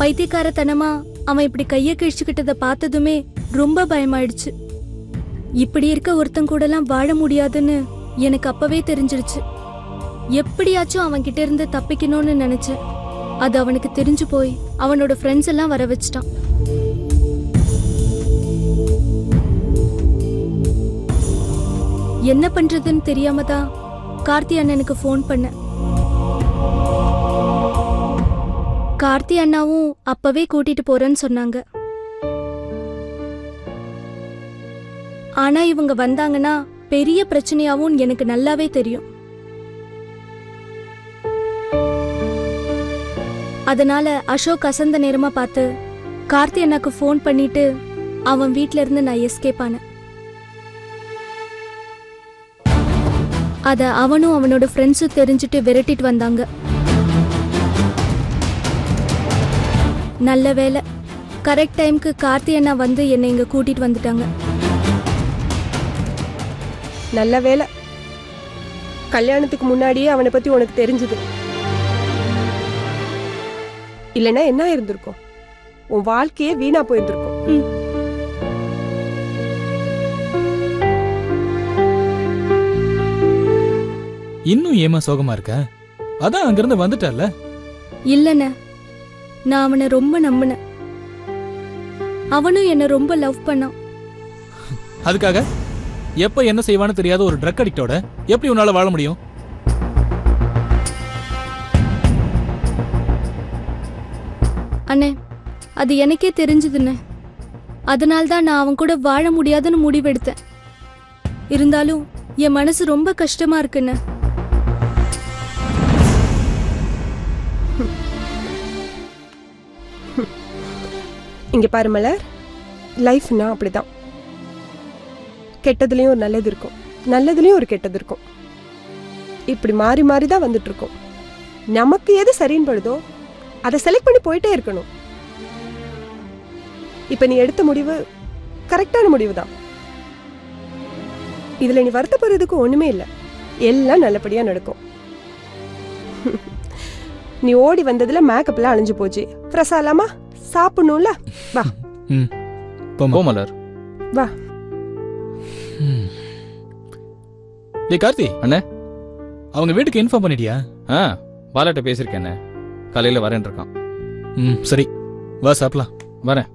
பைத்தியக்காரத்தனமா அவன் இப்படி கைய கிழிச்சுக்கிட்டத பார்த்ததுமே ரொம்ப பயமாயிடுச்சு. இப்படி இருக்க ஒருத்தன் கூடலாம் வாழ முடியாதுன்னு எனக்கு அப்பவே தெரிஞ்சிருச்சு. எப்படியாச்சும் அவன் கிட்ட இருந்து தப்பிக்கணும்னு நினைச்சேன். அது அவனுக்கு தெரிஞ்சு போய் அவனோட ஃப்ரெண்ட்ஸ் எல்லாம் வர வச்சிட்டான். என்ன பண்றதுன்னு தெரியாம தான் கார்த்தி அண்ணனுக்கு ஃபோன் பண்ண. கார்த்தி அண்ணாவும் அப்பவே கூட்டிட்டு போறேன்னு சொன்னாங்க. ஆனா இவங்க வந்தாங்கன்னா பெரிய பிரச்சனையாவும் எனக்கு நல்லாவே தெரியும். அதனால அசோக் அசந்த நேரமா பார்த்து கார்த்தி அண்ணாக்கு ஃபோன் பண்ணிட்டு அவன் வீட்ல இருந்து நான் எஸ்கேப் ஆனேன். அத அவனும் அவனோட ஃப்ரெண்ட்ஸும் தெரிஞ்சுட்டு விரட்டிட்டு வந்தாங்க. நல்ல வேலை, கரெக்ட் டைம்க்கு கார்த்தி அண்ணா வந்து என்னை இங்க கூட்டிட்டு வந்துட்டாங்க. நல்ல வேலை, கல்யாணத்துக்கு முன்னாடியே அவனை பத்தி உனக்கு தெரிஞ்சது. இல்லைன்னா என்ன இருந்திருக்கும், உன் வாழ்க்கையே வீணா போயிருந்திருக்கும். இன்னும் ஏமா சோகமா இருக்க? அதான் அங்கிருந்து வந்துட்டல. இல்லண்ண, நான் அவனை ரொம்ப நம்பினேன். அவனும் என்ன ரொம்ப லவ் பண்ணான். அதுக்காக எப்ப என்ன செய்வான்னு தெரியாத ஒரு ட்ரக் அடிக்டோட எப்படி உன்னால வாழ முடியும்? அண்ணே, அது எனக்கே தெரிஞ்சதுண்ணே. அதனால்தான் நான் அவன் கூட வாழ முடியாதுன்னு முடிவெடுத்தேன். இருந்தாலும் என் மனசு ரொம்ப கஷ்டமா இருக்குண்ணே. இங்க பாரு மலர், லைஃப்னா அப்படிதான். கெட்டதுலயும் ஒரு நல்லது இருக்கும், நல்லதுலயும் ஒரு கெட்டது இருக்கும். இப்படி மாறி மாறி தான் வந்துட்டு இருக்கோம். நமக்கு எது சரின்னு படுதோ அதை செலக்ட் பண்ணி போயிட்டே இருக்கணும். இப்ப நீ எடுத்த முடிவு கரெக்டான முடிவு தான். இதுல நீ வருத்தப்படுறதுக்கு ஒண்ணுமே இல்லை, எல்லாம் நல்லபடியா நடக்கும். நீ ஓடி வந்ததுல மேக்கப் எல்லாம் அழிஞ்சு போச்சு. ஃப்ரெஷ் ஆலாமா? சாப்பிடணும்ல, வா. போ மலர், வா. டேய் கார்த்தி அண்ணே, அவங்க வீட்டுக்கு இன்ஃபார்ம் பண்ணிட்டியா? பாலாட்ட பேசியிருக்கேன், காலையில வரேன் இருக்கான். சரி, வா சாப்பிடலாம். வரேன்.